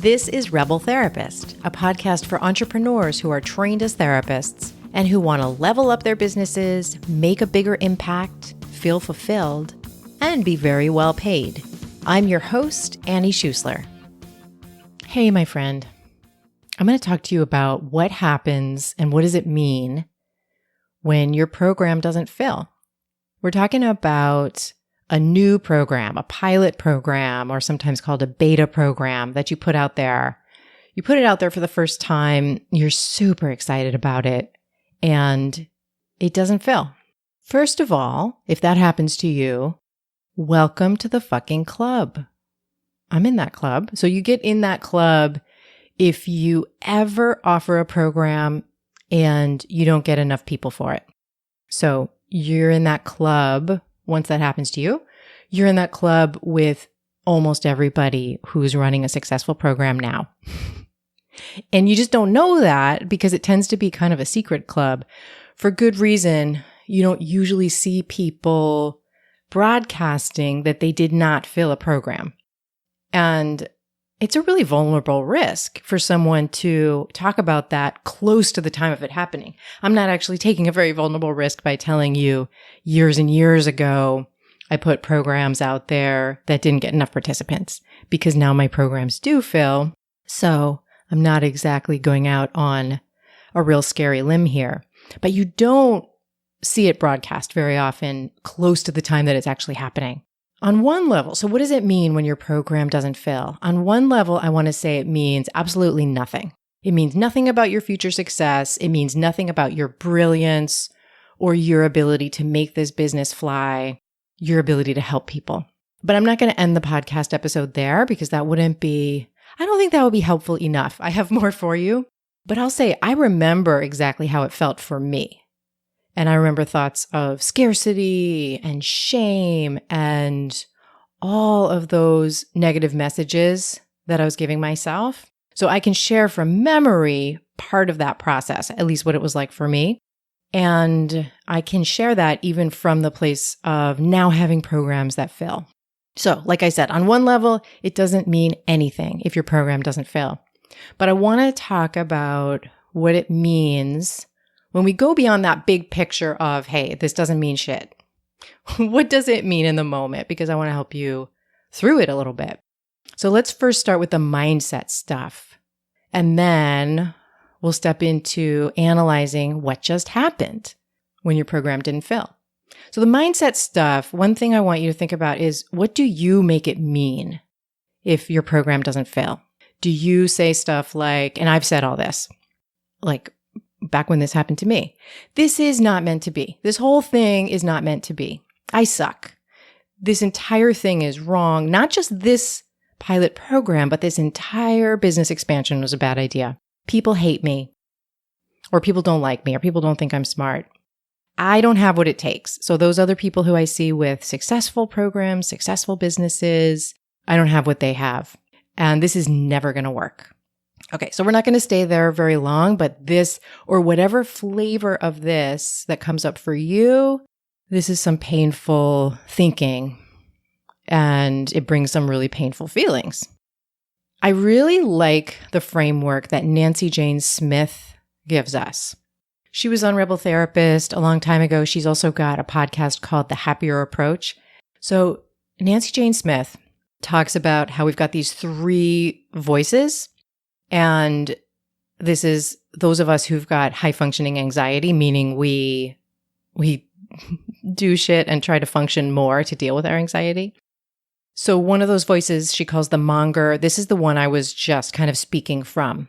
This is Rebel Therapist, a podcast for entrepreneurs who are trained as therapists and who want to level up their businesses, make a bigger impact, feel fulfilled, and be very well paid. I'm your host, Annie Schusler. Hey, my friend. I'm going to talk to you about what happens and what does it mean when your program doesn't fill. We're talking about a new program, a pilot program, or sometimes called a beta program that you put out there. You put it out there for the first time, you're super excited about it, and it doesn't fill. First of all, if that happens to you, welcome to the fucking club. I'm in that club. So you get in that club if you ever offer a program and you don't get enough people for it. So you're in that club. Once that happens to you, you're in that club with almost everybody who's running a successful program now. And you just don't know that because it tends to be kind of a secret club. For good reason, you don't usually see people broadcasting that they did not fill a program. And it's a really vulnerable risk for someone to talk about that close to the time of it happening. I'm not actually taking a very vulnerable risk by telling you years and years ago, I put programs out there that didn't get enough participants because now my programs do fill. So I'm not exactly going out on a real scary limb here, but you don't see it broadcast very often close to the time that it's actually happening. On one level, so what does it mean when your program doesn't fill? On one level, I want to say it means absolutely nothing. It means nothing about your future success. It means nothing about your brilliance or your ability to make this business fly, your ability to help people. But I'm not going to end the podcast episode there because I don't think that would be helpful enough. I have more for you, but I'll say I remember exactly how it felt for me. And I remember thoughts of scarcity and shame and all of those negative messages that I was giving myself. So I can share from memory part of that process, at least what it was like for me. And I can share that even from the place of now having programs that fill. So like I said, on one level, it doesn't mean anything if your program doesn't fill. But I want to talk about what it means when we go beyond that big picture of, hey, this doesn't mean shit. What does it mean in the moment? Because I want to help you through it a little bit. So let's first start with the mindset stuff. And then we'll step into analyzing what just happened when your program didn't fill. So the mindset stuff, one thing I want you to think about is, what do you make it mean if your program doesn't fill? Do you say stuff like, and I've said all this, like, back when this happened to me, this is not meant to be. This whole thing is not meant to be. I suck. This entire thing is wrong. Not just this pilot program, but this entire business expansion was a bad idea. People hate me, or people don't like me, or people don't think I'm smart. I don't have what it takes. So those other people who I see with successful programs, successful businesses, I don't have what they have. And this is never going to work. Okay, so we're not going to stay there very long, but this, or whatever flavor of this that comes up for you, this is some painful thinking, and it brings some really painful feelings. I really like the framework that Nancy Jane Smith gives us. She was on Rebel Therapist a long time ago. She's also got a podcast called The Happier Approach. So Nancy Jane Smith talks about how we've got these three voices. And this is those of us who've got high functioning anxiety, meaning we do shit and try to function more to deal with our anxiety. So one of those voices she calls the monger. This is the one I was just kind of speaking from.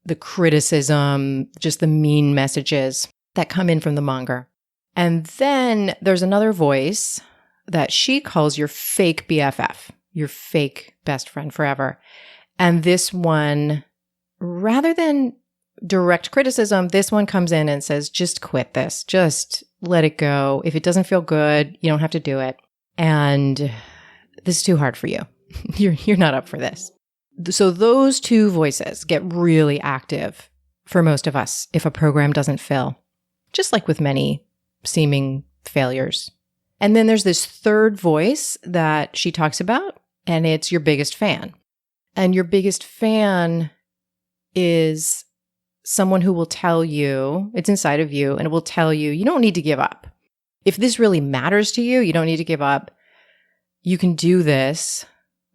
The criticism, just the mean messages that come in from the monger. And then there's another voice that she calls your fake BFF, your fake best friend forever. And this one, rather than direct criticism, this one comes in and says, just quit this. Just let it go. If it doesn't feel good, you don't have to do it. And this is too hard for you. You're not up for this. So those two voices get really active for most of us if a program doesn't fill, just like with many seeming failures. And then there's this third voice that she talks about, and it's your biggest fan. And your biggest fan is someone who will tell you, it's inside of you, and it will tell you, you don't need to give up. If this really matters to you, you don't need to give up. You can do this.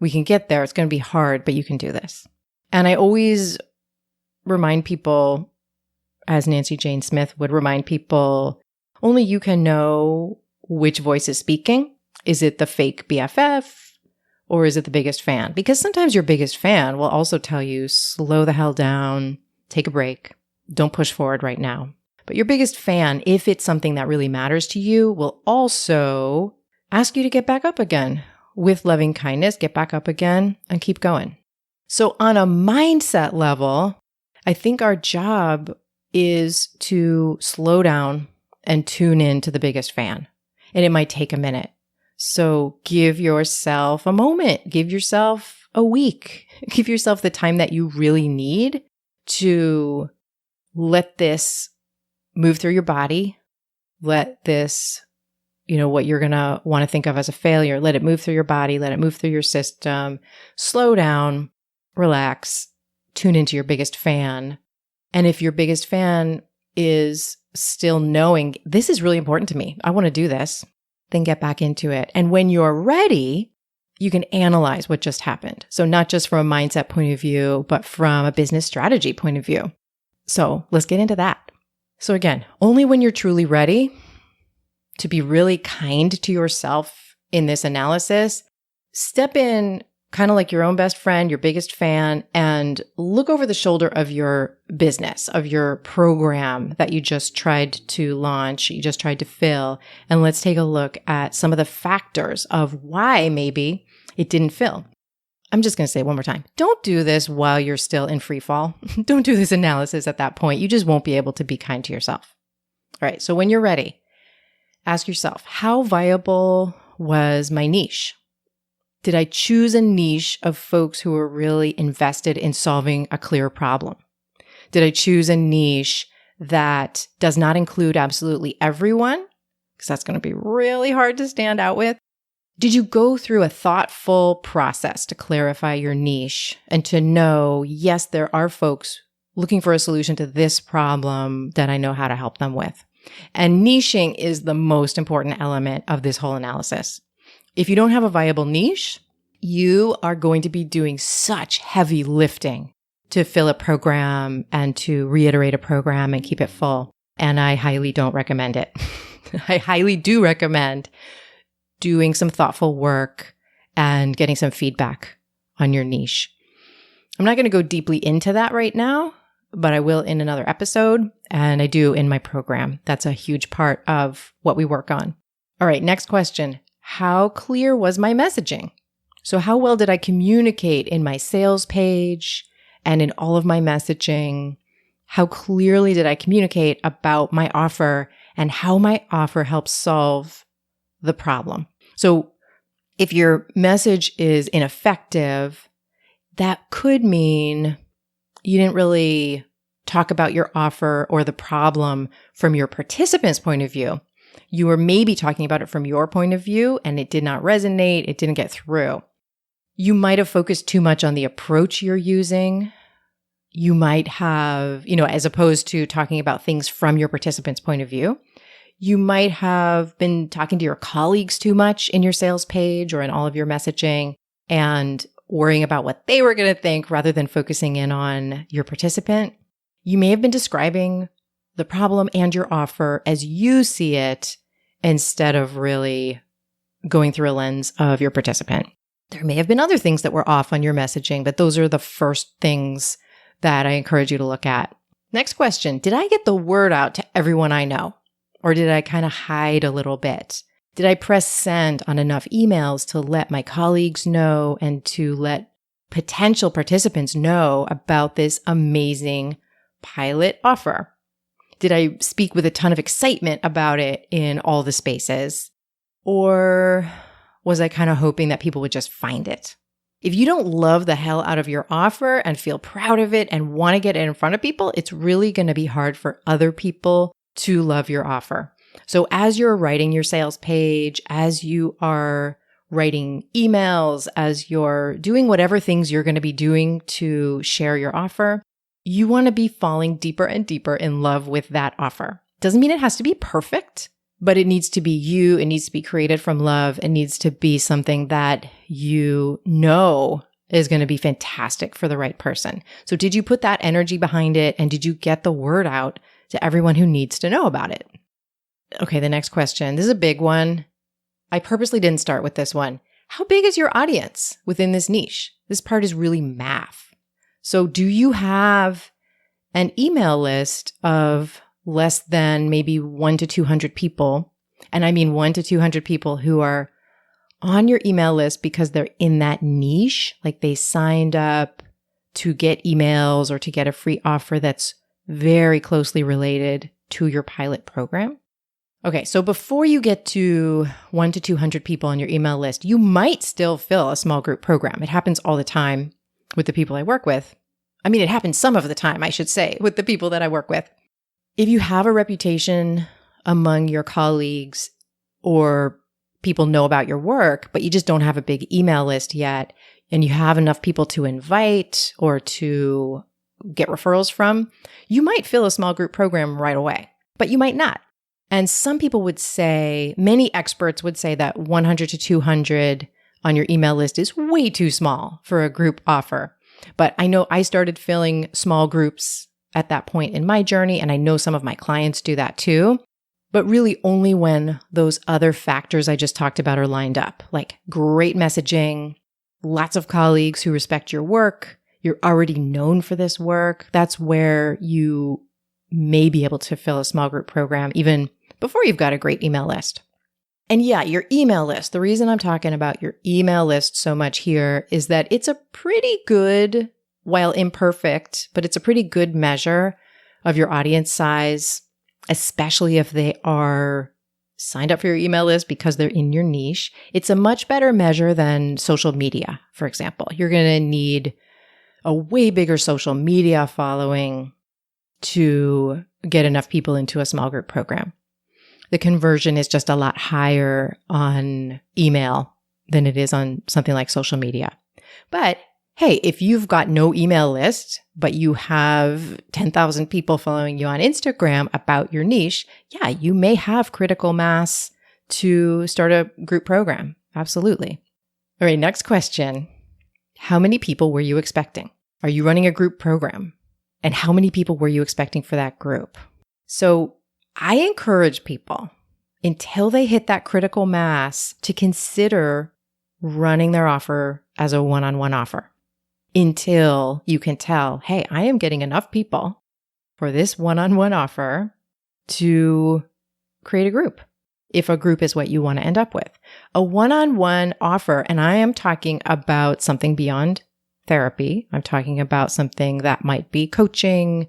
We can get there. It's going to be hard, but you can do this. And I always remind people, as Nancy Jane Smith would remind people, only you can know which voice is speaking. Is it the fake BFF or is it the biggest fan? Because sometimes your biggest fan will also tell you, slow the hell down, take a break, don't push forward right now. But your biggest fan, if it's something that really matters to you, will also ask you to get back up again with loving kindness, get back up again and keep going. So on a mindset level, I think our job is to slow down and tune in to the biggest fan. And it might take a minute. So give yourself a moment, give yourself a week, give yourself the time that you really need to let this move through your body. Let this, what you're going to want to think of as a failure, let it move through your body, let it move through your system. Slow down, relax, tune into your biggest fan. And if your biggest fan is still knowing, this is really important to me, I want to do this, then get back into it. And when you're ready, you can analyze what just happened. So not just from a mindset point of view, but from a business strategy point of view. So let's get into that. So again, only when you're truly ready to be really kind to yourself in this analysis, step in kind of like your own best friend, your biggest fan, and look over the shoulder of your business, of your program that you just tried to launch, you just tried to fill. And let's take a look at some of the factors of why maybe it didn't fill. I'm just going to say it one more time. Don't do this while you're still in free fall. Don't do this analysis at that point. You just won't be able to be kind to yourself. All right. So when you're ready, ask yourself, how viable was my niche? Did I choose a niche of folks who are really invested in solving a clear problem? Did I choose a niche that does not include absolutely everyone? Because that's going to be really hard to stand out with. Did you go through a thoughtful process to clarify your niche and to know, yes, there are folks looking for a solution to this problem that I know how to help them with? And niching is the most important element of this whole analysis. If you don't have a viable niche, you are going to be doing such heavy lifting to fill a program and to reiterate a program and keep it full. And I highly don't recommend it. I highly do recommend doing some thoughtful work and getting some feedback on your niche. I'm not going to go deeply into that right now, but I will in another episode, and I do in my program. That's a huge part of what we work on. All right, next question. How clear was my messaging? So how well did I communicate in my sales page and in all of my messaging? How clearly did I communicate about my offer and how my offer helps solve the problem? So if your message is ineffective, that could mean you didn't really talk about your offer or the problem from your participant's point of view. You were maybe talking about it from your point of view and it did not resonate. It didn't get through. You might have focused too much on the approach you're using. You might have, as opposed to talking about things from your participant's point of view, you might have been talking to your colleagues too much in your sales page or in all of your messaging and worrying about what they were going to think rather than focusing in on your participant. You may have been describing the problem and your offer as you see it instead of really going through a lens of your participant. There may have been other things that were off on your messaging, but those are the first things that I encourage you to look at. Next question. Did I get the word out to everyone I know? Or did I kind of hide a little bit? Did I press send on enough emails to let my colleagues know and to let potential participants know about this amazing pilot offer? Did I speak with a ton of excitement about it in all the spaces? Or was I kind of hoping that people would just find it? If you don't love the hell out of your offer and feel proud of it and want to get it in front of people, it's really going to be hard for other people to love your offer. So as you're writing your sales page, as you are writing emails, as you're doing whatever things you're going to be doing to share your offer, you want to be falling deeper and deeper in love with that offer. Doesn't mean it has to be perfect, but it needs to be you. It needs to be created from love. It needs to be something that you know is going to be fantastic for the right person. So did you put that energy behind it? And did you get the word out to everyone who needs to know about it? Okay, the next question. This is a big one. I purposely didn't start with this one. How big is your audience within this niche? This part is really math. So do you have an email list of less than maybe 1 to 200 people? And I mean 1 to 200 people who are on your email list because they're in that niche, like they signed up to get emails or to get a free offer that's very closely related to your pilot program. Okay, so before you get to 1 to 200 people on your email list, you might still fill a small group program. It happens all the time with the people I work with. I mean, it happens some of the time, I should say, with the people that I work with. If you have a reputation among your colleagues or people know about your work, but you just don't have a big email list yet, and you have enough people to invite or to get referrals from, you might fill a small group program right away, but you might not. And some people would say, many experts would say that 100 to 200 on your email list is way too small for a group offer. But I know I started filling small groups at that point in my journey, and I know some of my clients do that too. But really only when those other factors I just talked about are lined up, like great messaging, lots of colleagues who respect your work, you're already known for this work. That's where you may be able to fill a small group program even before you've got a great email list. And yeah, your email list, the reason I'm talking about your email list so much here is that it's a pretty good, while imperfect, but it's a pretty good measure of your audience size, especially if they are signed up for your email list because they're in your niche. It's a much better measure than social media, for example. You're going to need a way bigger social media following to get enough people into a small group program. The conversion is just a lot higher on email than it is on something like social media. But hey, if you've got no email list, but you have 10,000 people following you on Instagram about your niche, yeah, you may have critical mass to start a group program. Absolutely. All right, next question. How many people were you expecting? Are you running a group program? And how many people were you expecting for that group? So I encourage people, until they hit that critical mass, to consider running their offer as a one-on-one offer. Until you can tell, hey, I am getting enough people for this one-on-one offer to create a group, if a group is what you want to end up with. A one-on-one offer, and I am talking about something beyond therapy. I'm talking about something that might be coaching,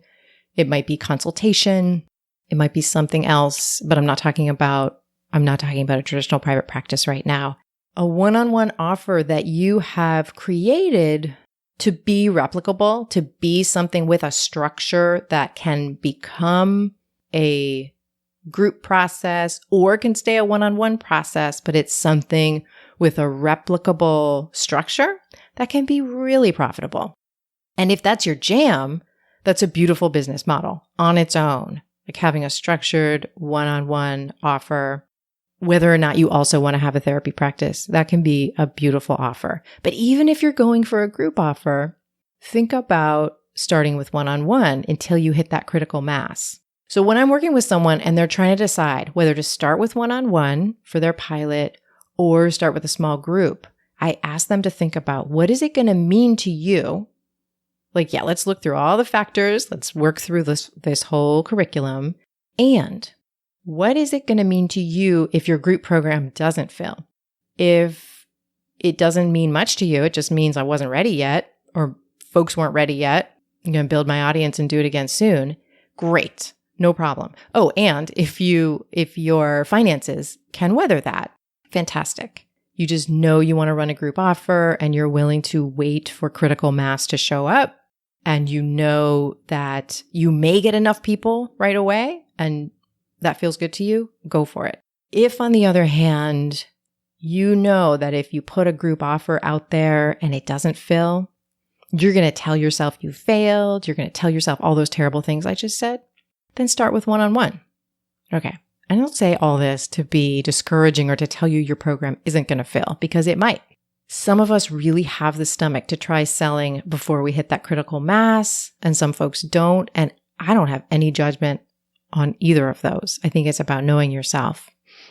it might be consultation, it might be something else, but I'm not talking about a traditional private practice right now. A one-on-one offer that you have created to be replicable, to be something with a structure that can become a group process or can stay a one-on-one process, but it's something with a replicable structure that can be really profitable. And if that's your jam, that's a beautiful business model on its own, like having a structured one-on-one offer. Whether or not you also want to have a therapy practice, that can be a beautiful offer. But even if you're going for a group offer, think about starting with one-on-one until you hit that critical mass. So when I'm working with someone and they're trying to decide whether to start with one-on-one for their pilot or start with a small group, I ask them to think about, what is it going to mean to you? Like, yeah, let's look through all the factors. Let's work through this whole curriculum. And what is it going to mean to you if your group program doesn't fill? If it doesn't mean much to you, it just means I wasn't ready yet, or folks weren't ready yet, I'm going to build my audience and do it again soon. Great. No problem. Oh, and if your finances can weather that, fantastic. You just know you want to run a group offer and you're willing to wait for critical mass to show up, and you know that you may get enough people right away and that feels good to you, go for it. If, on the other hand, You know that if you put a group offer out there and it doesn't fill, you're going to tell yourself you failed. You're going to tell yourself all those terrible things I just said. Then start with one-on-one. Okay. I don't say all this to be discouraging or to tell you your program isn't going to fill, because it might. Some of us really have the stomach to try selling before we hit that critical mass, and some folks don't. And I don't have any judgment on either of those. I think it's about knowing yourself.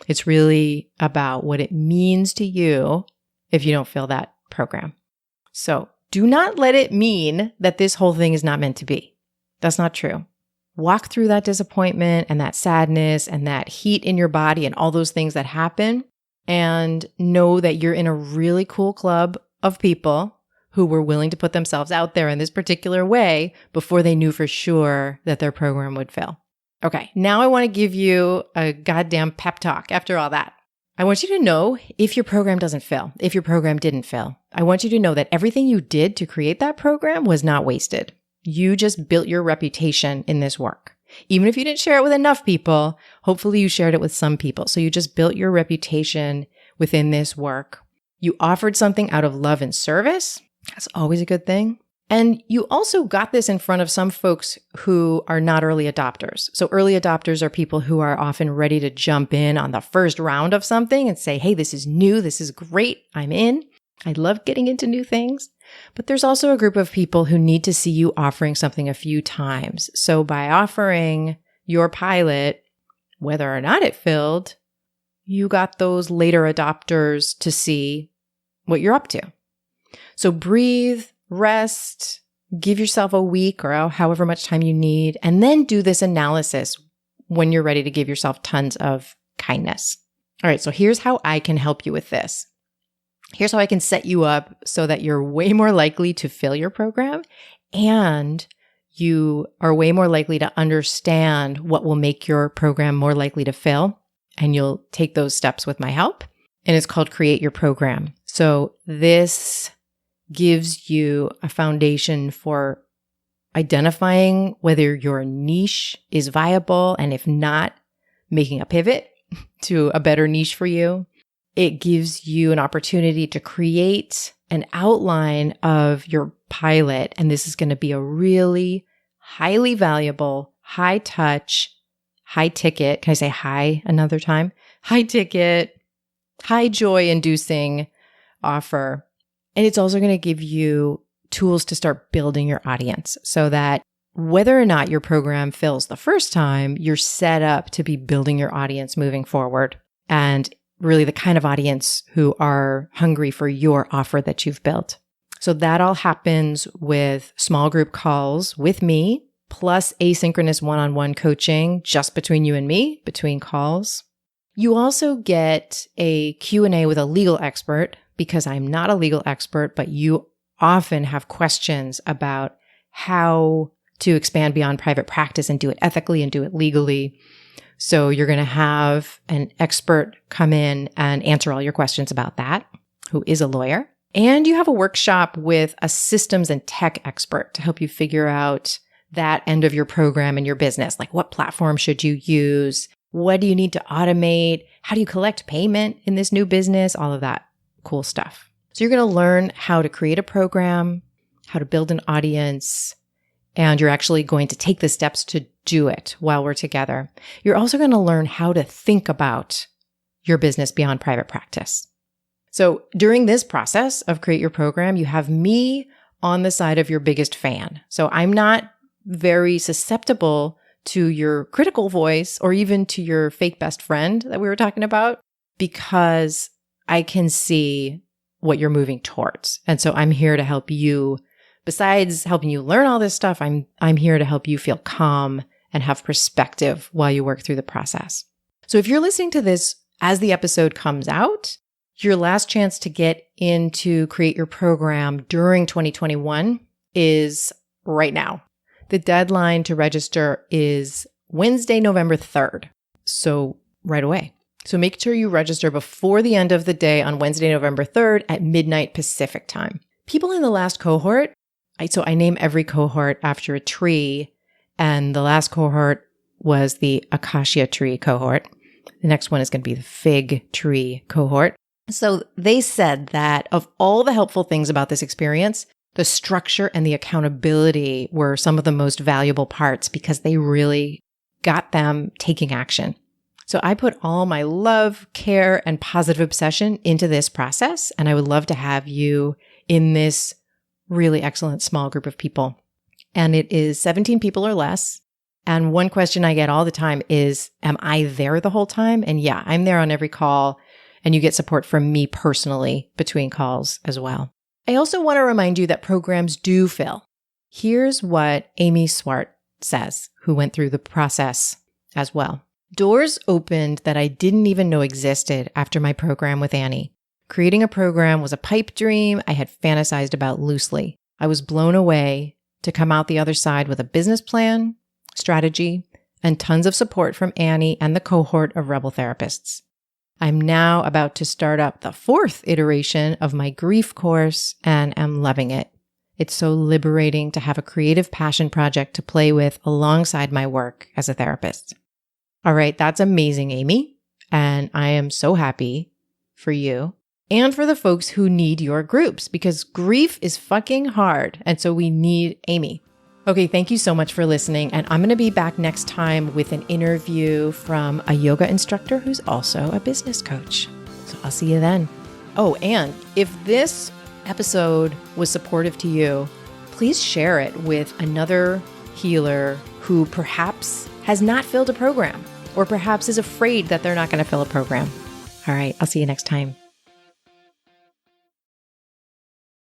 It's really about what it means to you if you don't fill that program. So do not let it mean that this whole thing is not meant to be. That's not true. Walk through that disappointment and that sadness and that heat in your body and all those things that happen, and know that you're in a really cool club of people who were willing to put themselves out there in this particular way before they knew for sure that their program would fail. Okay, now I want to give you a goddamn pep talk after all that. I want you to know if your program doesn't fail, if your program didn't fail, I want you to know that everything you did to create that program was not wasted. You just built your reputation in this work. Even if you didn't share it with enough people, hopefully you shared it with some people. So you just built your reputation within this work. You offered something out of love and service. That's always a good thing. And you also got this in front of some folks who are not early adopters. So early adopters are people who are often ready to jump in on the first round of something and say, hey, this is new. This is great. I'm in. I love getting into new things. But there's also a group of people who need to see you offering something a few times. So by offering your pilot, whether or not it filled, you got those later adopters to see what you're up to. So breathe, rest, give yourself a week or however much time you need, and then do this analysis when you're ready to give yourself tons of kindness. All right, so here's how I can help you with this. Here's how I can set you up so that you're way more likely to fill your program, and you are way more likely to understand what will make your program more likely to fill, and you'll take those steps with my help. And it's called Create Your Program. So this gives you a foundation for identifying whether your niche is viable, and if not, making a pivot to a better niche for you. It gives you an opportunity to create an outline of your pilot, and this is going to be a really highly valuable, high touch, high ticket. Can I say high another time? High ticket, high joy inducing offer. And it's also going to give you tools to start building your audience so that whether or not your program fills the first time, you're set up to be building your audience moving forward, and really the kind of audience who are hungry for your offer that you've built. So that all happens with small group calls with me, plus asynchronous one-on-one coaching just between you and me, between calls. You also get a Q&A with a legal expert, because I'm not a legal expert, but you often have questions about how to expand beyond private practice and do it ethically and do it legally. So you're going to have an expert come in and answer all your questions about that, who is a lawyer. And you have a workshop with a systems and tech expert to help you figure out that end of your program and your business. Like, what platform should you use? What do you need to automate? How do you collect payment in this new business? All of that cool stuff. So you're going to learn how to create a program, how to build an audience, and you're actually going to take the steps to do it while we're together. You're also going to learn how to think about your business beyond private practice. So during this process of Create Your Program, you have me on the side of your biggest fan. So I'm not very susceptible to your critical voice or even to your fake best friend that we were talking about, because I can see what you're moving towards. And so I'm here to help you. Besides helping you learn all this stuff, I'm here to help you feel calm and have perspective while you work through the process. So if you're listening to this as the episode comes out, your last chance to get into Create Your Program during 2021 is right now. The deadline to register is Wednesday, November 3rd. So right away. So make sure you register before the end of the day on Wednesday, November 3rd at midnight Pacific time. People in the last cohort, I name every cohort after a tree, and the last cohort was the acacia tree cohort. The next one is going to be the fig tree cohort. So they said that of all the helpful things about this experience, the structure and the accountability were some of the most valuable parts because they really got them taking action. So I put all my love, care, and positive obsession into this process, and I would love to have you in this really excellent small group of people. And it is 17 people or less. And one question I get all the time is, am I there the whole time? And yeah, I'm there on every call, and you get support from me personally between calls as well. I also want to remind you that programs do fill. Here's what Amy Swart says, who went through the process as well. Doors opened that I didn't even know existed after my program with Annie. Creating a program was a pipe dream I had fantasized about loosely. I was blown away to come out the other side with a business plan, strategy, and tons of support from Annie and the cohort of Rebel therapists. I'm now about to start up the 4th iteration of my grief course and am loving it. It's so liberating to have a creative passion project to play with alongside my work as a therapist. All right, that's amazing, Amy. And I am so happy for you and for the folks who need your groups because grief is fucking hard. And so we need Amy. Okay, thank you so much for listening. And I'm going to be back next time with an interview from a yoga instructor who's also a business coach. So I'll see you then. Oh, and if this episode was supportive to you, please share it with another healer who perhaps has not filled a program or perhaps is afraid that they're not going to fill a program. All right, I'll see you next time.